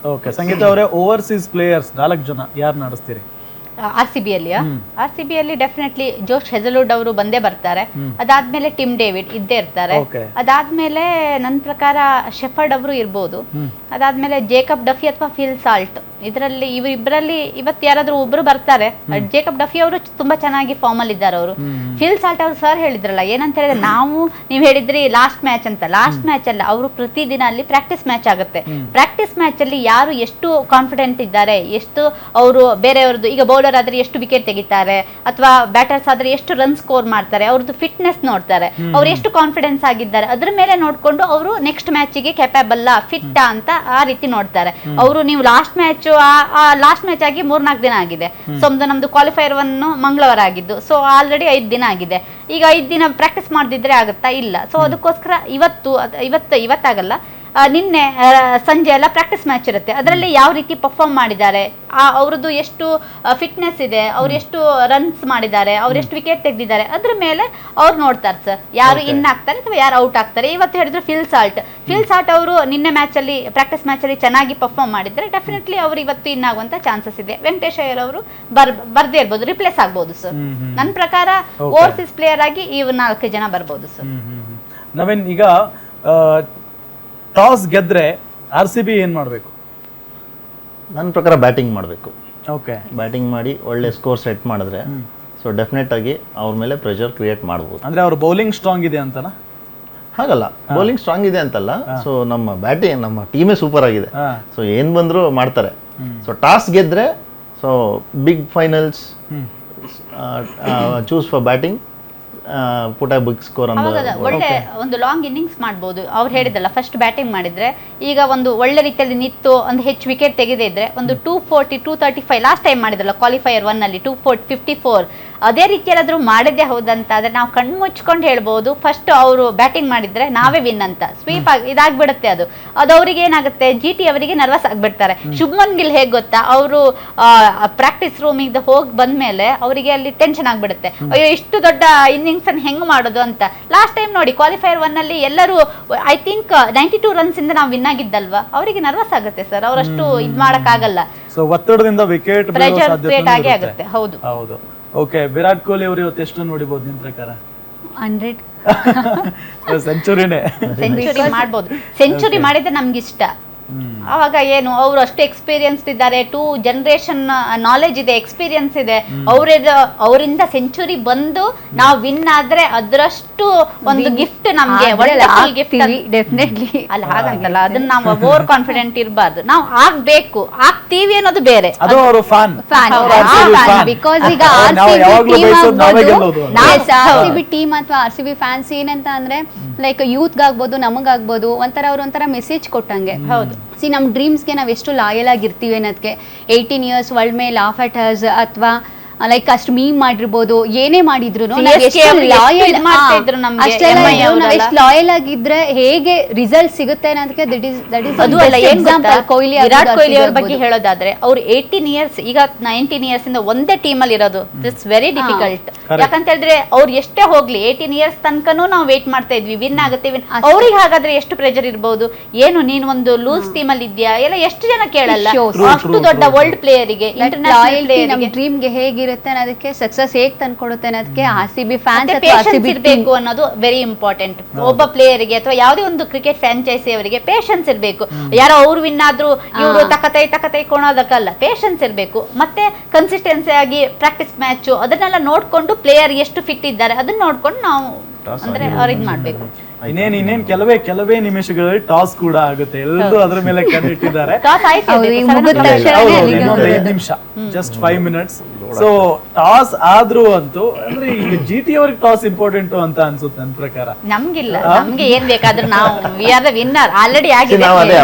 Okay, ಸಂಗೀತ ಅವರೇ, overseas players 4 ಜನ ಯಾರು ನಡೆಸ್ತೀರಿ? RCB ಅಲ್ಲಿ ಡೆಫಿನೆಟ್ಲಿ ಜೋಶ್ ಹೆಜಲ್ವುಡ್ ಅವರು ಬಂದೇ ಬರ್ತಾರೆ. ಅದಾದ್ಮೇಲೆ ಟಿಮ್ ಡೇವಿಡ್ ಇದ್ದೇ ಇರ್ತಾರೆ. ಅದಾದ್ಮೇಲೆ ನನ್ನ ಪ್ರಕಾರ ಶೆಫರ್ಡ್ ಅವರು ಇರ್ಬೋದು. ಅದಾದ್ಮೇಲೆ ಜೇಕಬ್ ಡಫಿ ಅಥವಾ ಫಿಲ್ ಸಾಲ್ಟ್, ಇದರಲ್ಲಿ ಇವರಿಬ್ಬರಲ್ಲಿ ಇವತ್ತು ಯಾರಾದ್ರೂ ಒಬ್ರು ಬರ್ತಾರೆ. ಜೇಕಬ್ ಡಫಿ ಅವರು ತುಂಬಾ ಚೆನ್ನಾಗಿ ಫಾರ್ಮ್ ಅಲ್ಲಿ ಇದ್ದಾರೆ. ಅವರು ಫಿಲ್ ಸಾಲ್ಟ್ ಅವರು ಸರ್ ಹೇಳಿದ್ರಲ್ಲ, ಏನಂತ ಹೇಳಿದ್ರೆ ನೀವು ಹೇಳಿದ್ರಿ ಲಾಸ್ಟ್ ಮ್ಯಾಚ್ ಅಂತ. ಲಾಸ್ಟ್ ಮ್ಯಾಚ್ ಅಲ್ಲ, ಅವರು ಪ್ರತಿದಿನ ಅಲ್ಲಿ ಪ್ರಾಕ್ಟೀಸ್ ಮ್ಯಾಚ್ ಆಗುತ್ತೆ. ಪ್ರಾಕ್ಟೀಸ್ ಮ್ಯಾಚ್ ಅಲ್ಲಿ ಯಾರು ಎಷ್ಟು ಕಾನ್ಫಿಡೆಂಟ್ ಇದ್ದಾರೆ, ಎಷ್ಟು ಅವರು ಬೇರೆಯವ್ರದ್ದು, ಈಗ ಬೌಲರ್ ಆದ್ರೆ ಎಷ್ಟು ವಿಕೆಟ್ ತೆಗಿತಾರೆ ಅಥವಾ ಬ್ಯಾಟರ್ಸ್ ಆದ್ರೆ ಎಷ್ಟು ರನ್ ಸ್ಕೋರ್ ಮಾಡ್ತಾರೆ, ಅವ್ರದ್ದು ಫಿಟ್ನೆಸ್ ನೋಡ್ತಾರೆ, ಅವ್ರು ಎಷ್ಟು ಕಾನ್ಫಿಡೆನ್ಸ್ ಆಗಿದ್ದಾರೆ, ಅದ್ರ ಮೇಲೆ ನೋಡ್ಕೊಂಡು ಅವರು ನೆಕ್ಸ್ಟ್ ಮ್ಯಾಚಿಗೆ ಕೆಪಬಲ್ ಫಿಟ್ ಅಂತ ಆ ರೀತಿ ನೋಡ್ತಾರೆ ಅವರು. ನೀವು ಲಾಸ್ಟ್ ಮ್ಯಾಚ್ ಆಗಿ 3-4 ದಿನ ಆಗಿದೆ. ಸೊ ನಮ್ದು ಕ್ವಾಲಿಫೈಯರ್ 1 ಮಂಗಳವಾರ ಆಗಿದ್ದು. ಸೊ ಆಲ್ರೆಡಿ 5 ದಿನ ಆಗಿದೆ. ಈಗ 5 ದಿನ ಪ್ರಾಕ್ಟೀಸ್ ಮಾಡದಿದ್ರೆ ಆಗುತ್ತಾ? ಇಲ್ಲ. ಸೊ ಅದಕ್ಕೋಸ್ಕರ ಇವತ್ತಾಗಲ್ಲ, ನಿನ್ನೆ ಸಂಜೆ ಎಲ್ಲ ಪ್ರಾಕ್ಟೀಸ್ ಮ್ಯಾಚ್ ಇರುತ್ತೆ. ಅದರಲ್ಲಿ ಯಾವ ರೀತಿ ಪರ್ಫಾರ್ಮ್ ಮಾಡಿದ್ದಾರೆ, ಅವ್ರದ್ದು ಎಷ್ಟು ಫಿಟ್ನೆಸ್ ಇದೆ, ಅವ್ರು ಎಷ್ಟು ರನ್ಸ್ ಮಾಡಿದ್ದಾರೆ, ಅವ್ರು ಎಷ್ಟು ವಿಕೆಟ್ ತೆಗೆದಿದ್ದಾರೆ, ಅದ್ರ ಮೇಲೆ ಅವ್ರು ನೋಡ್ತಾರೆ ಸರ್, ಯಾರು ಇನ್ ಆಗ್ತಾರೆ ಅಥವಾ ಯಾರು ಔಟ್ ಆಗ್ತಾರೆ. ಇವತ್ತು ಹೇಳಿದ್ರು ಫಿಲ್ ಸಾಲ್ಟ್ ಅವರು ನಿನ್ನೆ ಪ್ರಾಕ್ಟೀಸ್ ಮ್ಯಾಚ್ ಅಲ್ಲಿ ಚೆನ್ನಾಗಿ ಪರ್ಫಾರ್ಮ್ ಮಾಡಿದ್ರೆ ಡೆಫಿನೆಟ್ಲಿ ಅವರು ಇವತ್ತು ಇನ್ ಆಗುವಂತ ಚಾನ್ಸಸ್ ಇದೆ. ವೆಂಕಟೇಶ್ ಅಯ್ಯರ್ ಅವರು ಬರ್ದೇ ಇರ್ಬೋದು, ರಿಪ್ಲೇಸ್ ಆಗ್ಬೋದು ಸರ್. ನನ್ನ ಪ್ರಕಾರ ಓವರ್ಸೀಸ್ ಪ್ಲೇಯರ್ ಆಗಿ ಇವ್ 4 ಜನ ಬರ್ಬೋದು ಸರ್. ನವೀನ್, ಈಗ ಟಾಸ್ ಗೆದ್ರೆ RCB ಏನ್ ಮಾಡಬೇಕು? ನನ್ನ ಪ್ರಕಾರ ಬ್ಯಾಟಿಂಗ್ ಮಾಡಬೇಕು. ಓಕೆ, ಬ್ಯಾಟಿಂಗ್ ಮಾಡಿ ಒಳ್ಳೆ ಸ್ಕೋರ್ ಸೆಟ್ ಮಾಡಿದ್ರೆ ಸೊ ಡೆಫಿನೆಟ್ ಆಗಿ ಅವ್ರ ಮೇಲೆ ಪ್ರೆಷರ್ ಕ್ರಿಯೇಟ್ ಮಾಡ್ಬೋದು. ಅಂದ್ರೆ ಅವ್ರ ಬೌಲಿಂಗ್ ಸ್ಟ್ರಾಂಗ್ ಇದೆ ಅಂತನಾ? ಹಾಗಲ್ಲ, ಬೌಲಿಂಗ್ ಸ್ಟ್ರಾಂಗ್ ಇದೆ ಅಂತಲ್ಲ. ಸೊ ನಮ್ಮ ಟೀಮೇ ಸೂಪರ್ ಆಗಿದೆ. ಸೊ ಏನ್ ಬಂದ್ರು ಮಾಡ್ತಾರೆ. ಸೊ ಟಾಸ್ ಗೆದ್ರೆ so big finals choose for batting, put a big score ಅಂತ ಒಳ್ಳೆ ಒಂದು ಲಾಂಗ್ ಇನ್ನಿಂಗ್ಸ್ ಮಾಡ್ಬೋದು. ಅವ್ರು ಹೇಳಿದಲ್ಲ, ಫಸ್ಟ್ ಬ್ಯಾಟಿಂಗ್ ಮಾಡಿದ್ರೆ ಈಗ ಒಂದು ಒಳ್ಳೆ ರೀತಿಯಲ್ಲಿ ನಿಂತು ಒಂದು ಹೆಚ್ಚು ವಿಕೆಟ್ ತೆಗೆದಿದ್ರೆ ಒಂದು 240, 235 ಲಾಸ್ಟ್ ಟೈಮ್ ಮಾಡಿದ್ರಲ್ಲ ಕ್ವಾಲಿಫೈಯರ್ 1 ಅಲ್ಲಿ 254, ಅದೇ ರೀತಿಯಲ್ಲಾದ್ರೂ ಮಾಡಿದ್ದೆ ಹೌದಂತ ಆದ್ರೆ ನಾವು ಕಣ್ಣು ಮುಚ್ಕೊಂಡು ಹೇಳ್ಬೋದು, ಫಸ್ಟ್ ಅವರು ಬ್ಯಾಟಿಂಗ್ ಮಾಡಿದ್ರೆ ನಾವೇ ವಿನ್ ಅಂತ. ಸ್ವೀಪ್ ಇದಾಗ್ಬಿಡುತ್ತೆ. ಅದು ಅವ್ರಿಗೆ ಏನಾಗುತ್ತೆ, GT ಅವರಿಗೆ ನರ್ವಸ್ ಆಗ್ಬಿಡ್ತಾರೆ. ಶುಭ್ಮನ್ ಗಿಲ್ ಹೇಗ್ ಗೊತ್ತಾ, ಅವರು ಪ್ರಾಕ್ಟೀಸ್ ರೂಮಿಗೆ ಹೋಗಿ ಬಂದ್ಮೇಲೆ ಅವರಿಗೆ ಅಲ್ಲಿ ಟೆನ್ಷನ್ ಆಗ್ಬಿಡುತ್ತೆ, ಅಯ್ಯೋ ಇಷ್ಟು ದೊಡ್ಡ ಇನ್ನಿಂಗ್ಸ್ ಅನ್ನು ಹೆಂಗ್ ಮಾಡೋದು ಅಂತ. ಲಾಸ್ಟ್ ಟೈಮ್ ನೋಡಿ ಕ್ವಾಲಿಫೈಯರ್ 1 ಅಲ್ಲಿ ಎಲ್ಲರೂ ಐ ಥಿಂಕ್ 92 ರನ್ಸ್ ಇಂದ ನಾವು ವಿನ್ ಆಗಿದ್ದಲ್ವಾ, ಅವರಿಗೆ ನರ್ವಸ್ ಆಗುತ್ತೆ ಸರ್, ಅವರಷ್ಟು ಇದ್ ಮಾಡಕ್ ಆಗಲ್ಲ. ಸೊ ಒತ್ತಡದಿಂದ ವಿಕೆಟ್ ಪ್ರೆಷರ್ ಕ್ರಿಯೇಟ್ ಆಗುತ್ತೆ. ಹೌದು. ಓಕೆ, ವಿರಾಟ್ ಕೊಹ್ಲಿ ಅವರು ಇವತ್ತು ಎಷ್ಟು ನೋಡಿಬಹುದು ನಿಮ್ ಪ್ರಕಾರ? 100 ಸೆಂಚುರಿ ಮಾಡ್ಬೋದು. ಸೆಂಚುರಿ ಮಾಡಿದ್ರೆ ನಮ್ಗೆ ಇಷ್ಟ. ಅವಾಗ ಏನು, ಅವರು ಅಷ್ಟು ಎಕ್ಸ್ಪೀರಿಯನ್ಸ್ ಇದ್ದಾರೆ, 2 ಜನರೇಷನ್ ನಾಲೆಜ್ ಇದೆ, ಎಕ್ಸ್ಪೀರಿಯನ್ಸ್ ಇದೆ. ಅವರಿಂದ ಸೆಂಚುರಿ ಬಂದು ನಾವು ವಿನ್ ಆದ್ರೆ ಅದರಷ್ಟು ಒಂದು ಗಿಫ್ಟ್ ನಮ್ಗೆ, ಒಳ್ಳೆ ಗಿಫ್ಟ್ ಡೆಫಿನೆಟ್ಲಿ. ಅಲ್ಲ ಹಾಗಂತಲ್ಲ, ಅದನ್ನ ನಾವು ಓವರ್ ಕಾನ್ಫಿಡೆಂಟ್ ಇರಬಾರ್ದು. ನಾವು ಆಗ್ತೀವಿ ಅನ್ನೋದು ಬೇರೆ. ಬಿಕಾಸ್ ಈಗ RCB ಟೀಮ್ ಅಥವಾ RCB ಫ್ಯಾನ್ಸ್ ಏನಂತ ಅಂದ್ರೆ ಲೈಕ್ ಯೂತ್ ಆಗ್ಬೋದು, ನಮಗಾಗ್ಬೋದು, ಒಂಥರ ಮೆಸೇಜ್ ಕೊಟ್ಟಂಗೆ. ಹೌದು, ನಮ್ಮ ಡ್ರೀಮ್ಸ್ಗೆ ನಾವು ಎಷ್ಟು ಲಾಯಲ್ ಆಗಿರ್ತೀವಿ ಅನ್ನೋದಕ್ಕೆ. 18 years world may laugh at us ಅಥವಾ ಲೈಕ್ ಅಷ್ಟು ಮೀಮ್ ಮಾಡಿರ್ಬೋದು, ಏನೇ ಮಾಡಿದ್ರು ಲಾಯಲ್ ಆಗಿದ್ರೆ ಹೇಗೆ ರಿಸಲ್ಟ್ ಸಿಗುತ್ತೆ ಅನ್ನೋದಕ್ಕೆ ಕೊಹ್ಲಿ. ವಿರಾಟ್ ಕೊಹ್ಲಿ ಅವ್ರ ಬಗ್ಗೆ ಹೇಳೋದಾದ್ರೆ, ಅವ್ರು 18 years ಈಗ 19 years ಇಂದ ಒಂದೇ ಟೀಮ್ ಅಲ್ಲಿ ಇರೋದು. It's very difficult. ಯಾಕಂತ ಹೇಳಿದ್ರೆ ಅವ್ರು ಎಷ್ಟೇ ಹೋಗ್ಲಿ 18 years ತನಕನೂ ನಾವು ವೇಟ್ ಮಾಡ್ತಾ ಇದ್ವಿ, ವಿನ್ ಆಗುತ್ತೆ. ಅವ್ರಿಗೆ ಹಾಗಾದ್ರೆ ಎಷ್ಟು ಪ್ರೆಷರ್ ಇರ್ಬೋದು. ಏನು ನೀನ್ ಒಂದು ಲೂಸ್ ಟೀಮ್ ಅಲ್ಲಿ ಇದ್ಯಾ ಎಲ್ಲ ಎಷ್ಟು ಜನ ಕೇಳಲ್ಲ. ಅಷ್ಟು ದೊಡ್ಡ ವರ್ಲ್ಡ್ ಪ್ಲೇಯರಿಗೆ, ಇಂಟರ್ನ್ಯಾಷನಲ್ ಪ್ಲೇಯರಿಗೆ ಡ್ರೀಮ್ಗೆ ಹೇಗಿರುತ್ತೆ ಅನ್ನೋದಕ್ಕೆ, ಸಕ್ಸಸ್ ಹೇಗೆ ತಂದ್ಕೊಡುತ್ತೆ ಅನ್ನೋದಕ್ಕೆ RCB ಫ್ಯಾನ್ಸ್ ಇರಬೇಕು ಅನ್ನೋದು ವೆರಿ ಇಂಪಾರ್ಟೆಂಟ್. ಒಬ್ಬ ಪ್ಲೇಯರ್ಗೆ ಅಥವಾ ಯಾವುದೇ ಒಂದು ಕ್ರಿಕೆಟ್ ಫ್ರಾಂಚೈಸಿ ಅವರಿಗೆ ಪೇಷನ್ಸ್ ಇರಬೇಕು. ಯಾರೋ ಅವ್ರು ವಿನ್ ಆದ್ರೂ ಇವರು ತಕತೈ ಕೊಣೋದಕ್ಕಲ್ಲ, ಪೇಷನ್ಸ್ ಇರಬೇಕು. ಮತ್ತೆ ಕನ್ಸಿಸ್ಟೆನ್ಸಿ ಆಗಿ ಪ್ರಾಕ್ಟೀಸ್ ಮ್ಯಾಚ್ ಅದನ್ನೆಲ್ಲ ನೋಡ್ಕೊಂಡು ಪ್ಲೇಯರ್ ಎಷ್ಟು ಫಿಟ್ ಇದ್ದಾರೆ ಅದನ್ನ ನೋಡ್ಕೊಂಡು ನಾವು ಅಂದ್ರೆ ಅವ್ರಿಗೆ ಮಾಡ್ಬೇಕು. ಇನ್ನೇನ್ ಕೆಲವೇ ನಿಮಿಷಗಳಲ್ಲಿ ಟಾಸ್ ಕೂಡ ಆಗುತ್ತೆ. ಎಲ್ಲರೂ ಅದ್ರ ಮೇಲೆ ಕಣ್ಣಿಟ್ಟಿದ್ದಾರೆ. 5 ನಿಮಿಷ, ಜಸ್ಟ್ 5 minutes. ಸೊ ಟಾಸ್ ಆದ್ರೂ ಅಂತೂ ಅಂದ್ರೆ ಈಗ GT ಅವ್ರಿಗೆ ಟಾಸ್ ಇಂಪಾರ್ಟೆಂಟ್ ಅಂತ ಅನ್ಸುತ್ತೆ ನನ್ನ ಪ್ರಕಾರ. ನಮ್ಗಿಲ್ಲ, ನಮ್ಗೆ ಏನ್ ಬೇಕಾದ್ರೂ ನಾವು we are the winner already ಆಗಿದೆ.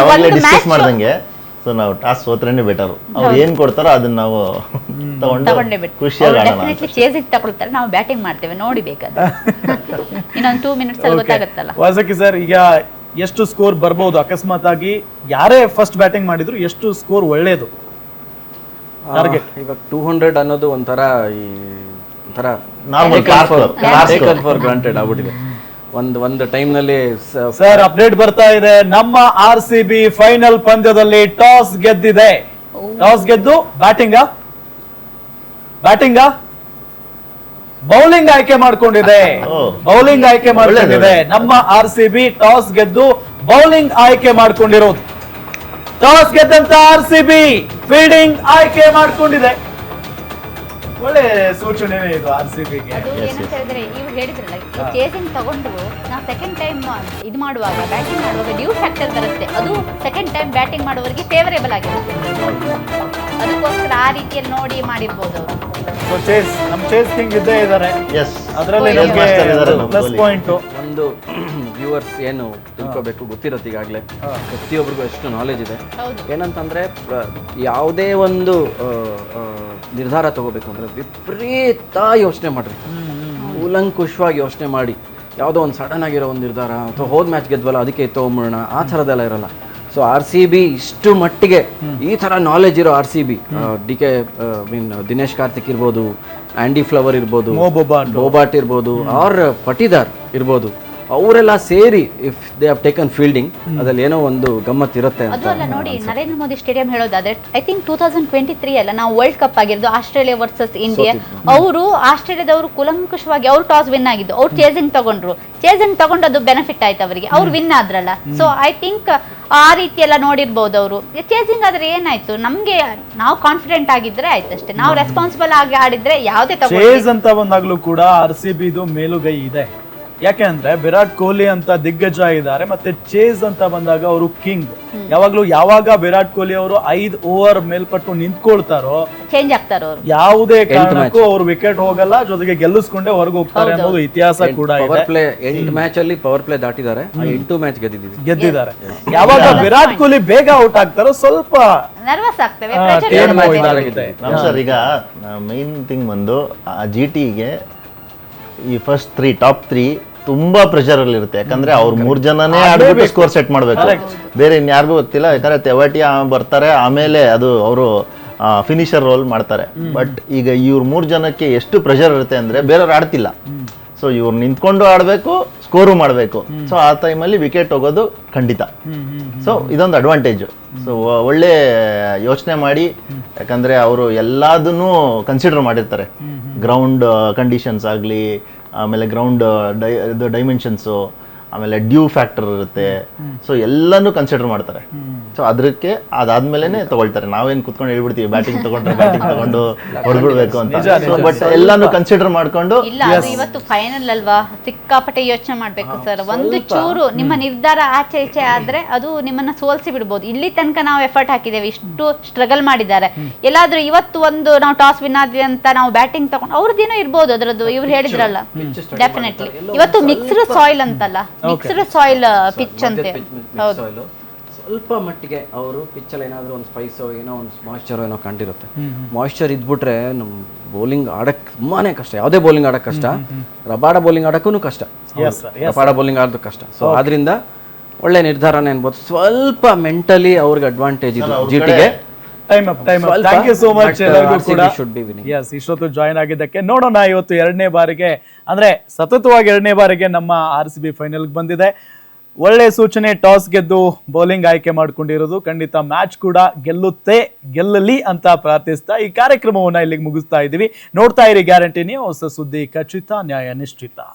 ಡಿಸ್ಕಸ್ ಮಾಡ್ದಂಗೆ ಸೊ ನಾವು ಟಾಸ್ ಸೋತ್ರೇನೆ ಬೆಟರ್. ಅವ್ರು ಏನ್ ಕೊಡ್ತಾರೋ ಅದನ್ನ ನಾವು ತಗೊಂಡೇ ಖುಷಿಯಾಗಿ ಡೆಫಿನೆಟ್ಲಿ ಚೇಸಿಗೆ ತಗೊಳ್ತಾರೆ, ನಾವು ಬ್ಯಾಟಿಂಗ್ ಮಾಡ್ತೇವೆ. ನೋಡಿ ಬೇಕಾದ್ರೆ ಇನ್ನೊಂದು 2 minutes ಅಲ್ಲಿ ಗೊತ್ತಾಗುತ್ತಲ್ಲ. ವಾಸಕಿ ಸರ್, ಈಗ ಎಷ್ಟು ಸ್ಕೋರ್ ಬರ್ಬೋದು ಅಕಸ್ಮಾತ್ ಆಗಿ ಯಾರೇ ಫಸ್ಟ್ ಬ್ಯಾಟಿಂಗ್ ಮಾಡಿದ್ರು, ಎಷ್ಟು ಸ್ಕೋರ್ ಒಳ್ಳೇದು ಟಾರ್ಗೆಟ್? ಇವಾಗ 200 ಅನ್ನೋದು ಒಂಥರ ನಾರ್ಮಲ್ ಫಾರ್ ಗ್ರಾಂಟೆಡ್ ಆಗ್ಬಿಟ್ಟಿದೆ. ಒಂದು ಟೈಮ್ನಲ್ಲಿ ಸರ್ ಅಪ್ಡೇಟ್ ಬರ್ತಾ ಇದೆ. ನಮ್ಮ RCB ಫೈನಲ್ ಪಂದ್ಯದಲ್ಲಿ ಟಾಸ್ ಗೆದ್ದಿದೆ. ಟಾಸ್ ಗೆದ್ದು ಬ್ಯಾಟಿಂಗ್ ಬೌಲಿಂಗ್ ಆಯ್ಕೆ ಮಾಡ್ಕೊಂಡಿದೆ. ಬೌಲಿಂಗ್ ಆಯ್ಕೆ ಮಾಡ್ಕೊಂಡಿದೆ. ನಮ್ಮ RCB ಟಾಸ್ ಗೆದ್ದು ಬೌಲಿಂಗ್ ಆಯ್ಕೆ ಮಾಡ್ಕೊಂಡಿರೋದು. ಟಾಸ್ ಗೆದ್ದಂತ RCB ಫೀಲ್ಡಿಂಗ್ ಆಯ್ಕೆ ಮಾಡ್ಕೊಂಡಿದೆ. ಒಳ್ಳೆ ಸೂಚನೆ ಇದು RCBಗೆ. ಅದು ಏನಂತ ಹೇಳಿದ್ರೆ ಇವ್ರು ಹೇಳಿದ್ರಲ್ಲ, ಚೇಸಿಂಗ್ ತಗೊಂಡು ನಾವು ಸೆಕೆಂಡ್ ಟೈಮ್ ಇದು ಮಾಡುವಾಗ ಬ್ಯಾಟಿಂಗ್ ಮಾಡುವಾಗ ಡ್ಯೂ ಫ್ಯಾಕ್ಟರ್ ಬರುತ್ತೆ. ಅದು ಸೆಕೆಂಡ್ ಟೈಮ್ ಬ್ಯಾಟಿಂಗ್ ಮಾಡುವವರಿಗೆ ಫೇವರೇಬಲ್ ಆಗಿರುತ್ತೆ. ಅದಕ್ಕೋಸ್ಕರ ಆ ರೀತಿಯಲ್ಲಿ ನೋಡಿ ಮಾಡಿರ್ಬೋದು ಅವರು. ಚೇಸ್ ಕಿಂಗ್ ಇದ್ದೇ ಇದ್ದಾರೆ ಅದರಲ್ಲಿ ಪ್ಲಸ್ ಪಾಯಿಂಟ್. ಒಂದು ವ್ಯೂವರ್ಸ್ ಏನು ತಿಳ್ಕೋಬೇಕು ಗೊತ್ತಿರುತ್ತೆ ಈಗಾಗಲೇ, ಪ್ರತಿಯೊಬ್ಬರಿಗೂ ಎಷ್ಟು ನಾಲೆಜ್ ಇದೆ. ಏನಂತಂದ್ರೆ ಯಾವುದೇ ಒಂದು ನಿರ್ಧಾರ ತಗೋಬೇಕು ಅಂದ್ರೆ ವಿಪರೀತ ಯೋಚನೆ ಮಾಡ್ರಿ, ಕೂಲಂಕುಷವಾಗಿ ಯೋಚನೆ ಮಾಡಿ ಯಾವುದೋ ಒಂದು ಸಡನ್ ಆಗಿರೋ ಒಂದು ನಿರ್ಧಾರ ಅಥವಾ ಹೋದ ಮ್ಯಾಚ್ ಗೆದ್ವಲ್ಲ ಅದಕ್ಕೆ ತೊಗೊಂಬಿಡೋಣ ಆ ಥರದ್ದೆಲ್ಲ ಇರಲ್ಲ. ಸೊ RCB ಇಷ್ಟು ಮಟ್ಟಿಗೆ ಈ ಥರ ನಾಲೆಜ್ ಇರೋ RCB, ದಿನೇಶ್ ಕಾರ್ತಿಕ್ ಇರ್ಬೋದು, ಆಂಡಿ ಫ್ಲವರ್ ಇರ್ಬೋದು, ಬೋಬಾಟ್ ಇರ್ಬೋದು, ಆರ್ ಪಟಿದಾರ್ ಇರ್ಬೋದು, ಅವರೆಲ್ಲ ಸೇರಿ if they have taken fielding ಅದ್ರಲ್ಲಿ ಏನೋ ಒಂದು ಗಮ್ಮತ್ ಇರುತ್ತೆ ಅಂತ. ಅದು ಅಲ್ಲ ನೋಡಿ, ನರೇಂದ್ರ ಮೋದಿ ಸ್ಟೇಡಿಯಂ ಹೇಳೋದಾದ್ರೆ ಐ ಥಿಂಕ್ 2023 ಅಲ್ಲ ನಾವು ವರ್ಲ್ಡ್ ಕಪ್ ಆಗಿರೋದು ಆಸ್ಟ್ರೇಲಿಯಾ ವರ್ಸಸ್ ಇಂಡಿಯಾ. ಅವರು ಆಸ್ಟ್ರೇಲಿಯಾದವರು ಕುಲಂಕುಷವಾಗಿ ಅವ್ರು ಟಾಸ್ ವಿನ್ ಆಗಿದ್ದು, ಅವ್ರು ಚೇಸಿಂಗ್ ತಗೊಂಡು ಅದು ಬೆನಿಫಿಟ್ ಆಯ್ತು ಅವರಿಗೆ, ಅವ್ರು ವಿನ್ ಆದ್ರಲ್ಲ. ಸೊ ಐ ಥಿಂಕ್ ಆ ರೀತಿ ಎಲ್ಲ ನೋಡಿರ್ಬೋದು ಅವರು. ಚೇಸಿಂಗ್ ಆದ್ರೆ ಏನಾಯ್ತು, ನಮ್ಗೆ ನಾವು ಕಾನ್ಫಿಡೆಂಟ್ ಆಗಿದ್ರೆ ಆಯ್ತು ಅಷ್ಟೇ. ನಾವು ರೆಸ್ಪಾನ್ಸಿಬಲ್ ಆಗಿ ಆಡಿದ್ರೆ ಯಾವುದೇ ಚೇಸ್ ಅಂತ ಬಂದಾಗ್ಲೂ ಕೂಡ RCBದು ಮೇಲುಗೈ ಇದೆ. ಯಾಕೆ ಅಂದ್ರೆ ವಿರಾಟ್ ಕೊಹ್ಲಿ ಅಂತ ದಿಗ್ಗಜ ಇದ್ದಾರೆ, ಮತ್ತೆ ಚೇಸ್ ಅಂತ ಬಂದಾಗ ಅವರು ಕಿಂಗ್. ಯಾವಾಗ ವಿರಾಟ್ ಕೊಹ್ಲಿ ಅವರು 5 ಓವರ್ ಮೇಲ್ಪಟ್ಟು ನಿಂತ್ಕೊಳ್ತಾರೋ ಚೇಂಜ್ ಆಗ್ತಾರ ಅವರು, ಯಾವುದೇ ಕಾರಣಕ್ಕೂ ಅವ್ರು ವಿಕೆಟ್ ಹೋಗಲ್ಲ, ಜೊತೆಗೆ ಗೆಲ್ಲಿಸ್ಕೊಂಡೇ ಹೊರಗೆ ಹೋಗ್ತಾರೆ ಅನ್ನೋದು ಇತಿಹಾಸ ಕೂಡ ಇದೆ. ಪವರ್ ಪ್ಲೇ 8 ಮ್ಯಾಚ್ ಅಲ್ಲಿ ಪವರ್ ಪ್ಲೇ ದಾಟಿದ್ದಾರೆ, 8 ಮ್ಯಾಚ್ ಗೆದ್ದಿದ್ದಾರೆ. ಯಾವಾಗ ವಿರಾಟ್ ಕೊಹ್ಲಿ ಬೇಗ ಔಟ್ ಆಗ್ತಾರೋ ಸ್ವಲ್ಪ ನರ್ವಸ್ ಆಗ್ತವೆ. ಸರ್ ಈಗ ಮೈನ್ ಥಿಂಗ್ ಬಂದು GTಗೆ ಈ ಫಸ್ಟ್ ಟಾಪ್ 3 ತುಂಬಾ ಪ್ರೆಷರ್ ಅಲ್ಲಿ ಇರುತ್ತೆ. ಯಾಕಂದ್ರೆ ಅವ್ರು 3 ಜನನೇ ಆಡ್ಬಿಟ್ಟು ಸ್ಕೋರ್ ಸೆಟ್ ಮಾಡ್ಬೇಕು, ಬೇರೆ ಇನ್ಯಾರಿಗೂ ಗೊತ್ತಿಲ್ಲ. ಯಾಕಂದ್ರೆ ತೆವಾಟಿಯಾ ಬರ್ತಾರೆ, ಆಮೇಲೆ ಅದು ಅವರು ಫಿನಿಷರ್ ರೋಲ್ ಮಾಡ್ತಾರೆ. ಬಟ್ ಈಗ ಇವ್ರ 3 ಜನಕ್ಕೆ ಎಷ್ಟು ಪ್ರೆಷರ್ ಇರುತ್ತೆ ಅಂದ್ರೆ ಬೇರೆಯವ್ರು ಆಡ್ತಿಲ್ಲ. ಸೊ ಇವ್ರು ನಿಂತ್ಕೊಂಡು ಆಡ್ಬೇಕು, ಸ್ಕೋರು ಮಾಡಬೇಕು. ಸೊ ಆ ಟೈಮಲ್ಲಿ ವಿಕೆಟ್ ಹೋಗೋದು ಖಂಡಿತ. ಸೊ ಇದೊಂದು ಅಡ್ವಾಂಟೇಜ್. ಸೊ ಒಳ್ಳೆ ಯೋಚನೆ ಮಾಡಿ, ಯಾಕಂದ್ರೆ ಅವರು ಎಲ್ಲದನ್ನೂ ಕನ್ಸಿಡರ್ ಮಾಡಿರ್ತಾರೆ. ಗ್ರೌಂಡ್ ಕಂಡೀಷನ್ಸ್ ಆಗಲಿ, ಆಮೇಲೆ ಗ್ರೌಂಡ್ ಡೈಮೆನ್ಷನ್ಸು, ಆಮೇಲೆ ಡ್ಯೂ ಫ್ಯಾಕ್ಟರ್ ಇರುತ್ತೆ. ಸೊ ಎಲ್ಲಾನು ಕನ್ಸಿಡರ್ ಮಾಡ್ತಾರೆ. ಸೊ ಅದಕ್ಕೆ ಅದಾದ್ಮೇಲೆ ತಗೊಳ್ತಾರೆ. ನಾವೇನ್ ಕುತ್ಕೊಂಡು ಹೇಳ್ಬಿಡ್ತೀವಿ ಬ್ಯಾಟಿಂಗ್ ತಗೊಂಡು ಹೊಡ್ಬಿಡ್ಬೇಕು ಅಂತ. ಬಟ್ ಎಲ್ಲಾನು ಕನ್ಸಿಡರ್ ಮಾಡ್ಕೊಂಡು. ಇಲ್ಲ, ಅದು ಇವತ್ತು ಫೈನಲ್ ಅಲ್ವಾ, ಸಿಕ್ಕಾಪಟ್ಟೆ ಯೋಚನೆ ಮಾಡ್ಬೇಕು ಸರ್. ಒಂದು ಚೂರು ನಿಮ್ಮ ನಿರ್ಧಾರ ಆಚೆ ಈಚೆ ಆದ್ರೆ ಅದು ನಿಮ್ಮನ್ನ ಸೋಲ್ಸಿ ಬಿಡ್ಬೋದು. ಇಲ್ಲಿ ತನಕ ನಾವು ಎಫರ್ಟ್ ಹಾಕಿದ್ದೇವೆ, ಇಷ್ಟು ಸ್ಟ್ರಗಲ್ ಮಾಡಿದ್ದಾರೆ. ಎಲ್ಲಾದ್ರೂ ಇವತ್ತು ಒಂದು ನಾವು ಟಾಸ್ ವಿನ್ ಆದ್ವಿ ಅಂತ ನಾವು ಬ್ಯಾಟಿಂಗ್ ತಗೊಂಡು ಅವ್ರದ್ದೇನೋ ಇರ್ಬೋದು ಅದರದ್ದು. ಇವ್ರು ಹೇಳಿದ್ರಲ್ಲ, ಡೆಫಿನೆಟ್ಲಿ ಇವತ್ತು ಮಿಕ್ಸ್ಡ್ ಸಾಯಿಲ್ ಅಂತಲ್ಲ, ಮಿಕ್ಸ್ಡ್ ಸಾಯಿಲ್ ಪಿಚ್ ಅಂತೆ. ಹೌದು, ಸ್ವಲ್ಪ ಮಟ್ಟಿಗೆ ಅವರು ಪಿಚ್ಚಲ್ಲಿ ಏನಾದರೂ ಒಂದು ಸ್ಪೈಸೋ ಏನೋ ಒಂದು ಮಾಯ್ಶ್ಚರ್ ಏನೋ ಕಂಡಿರುತ್ತೆ. ಮಾಯ್ಶ್ಚರ್ ಇದ್ಬಿಟ್ರೆ ನಮ್ಮ ಬೌಲಿಂಗ್ ಆಡಕ್ಕೆ ತುಂಬಾನೇ ಕಷ್ಟ. ಯಾವುದೇ ಬೌಲಿಂಗ್ ಆಡಕ್ಕೆ ಕಷ್ಟ, ರಬಾಡ ಬೌಲಿಂಗ್ ಆಡಕ್ಕೂ ಕಷ್ಟ, ರಬಾಡ ಬೌಲಿಂಗ್ ಆಡೋದು ಕಷ್ಟ. ಸೊ ಆದ್ರಿಂದ ಒಳ್ಳೆ ನಿರ್ಧಾರನೇ ಅನ್ಬೋದು. ಸ್ವಲ್ಪ ಮೆಂಟಲಿ ಅವ್ರಿಗೆ ಅಡ್ವಾಂಟೇಜ್ ಇದೆ GTಗೆ. ಥ್ಯಾಂಕ್ ಯು ಸೋ ಮಚ್ ಎಲ್ಲರಿಗೂ ಕೂಡ. ಇಷ್ಟೊತ್ತು ಜಾಯಿನ್ ಆಗಿದ್ದಕ್ಕೆ. ನೋಡೋಣ, ಇವತ್ತು 2ನೇ ಬಾರಿಗೆ ಅಂದ್ರೆ ಸತತವಾಗಿ 2ನೇ ಬಾರಿಗೆ ನಮ್ಮ RCB ಫೈನಲ್ಗೆ ಬಂದಿದೆ. ಒಳ್ಳೆ ಸೂಚನೆ, ಟಾಸ್ ಗೆದ್ದು ಬೌಲಿಂಗ್ ಆಯ್ಕೆ ಮಾಡ್ಕೊಂಡಿರೋದು. ಖಂಡಿತ ಮ್ಯಾಚ್ ಕೂಡ ಗೆಲ್ಲಲಿ ಅಂತ ಪ್ರಾರ್ಥಿಸ್ತಾ ಈ ಕಾರ್ಯಕ್ರಮವನ್ನ ಇಲ್ಲಿಗೆ ಮುಗಿಸ್ತಾ ಇದ್ದೀವಿ. ನೋಡ್ತಾ ಇರಿ ಗ್ಯಾರಂಟಿ ನ್ಯೂಸ್, ಸುದ್ದಿ ಖಚಿತ, ನ್ಯಾಯ ನಿಶ್ಚಿತ.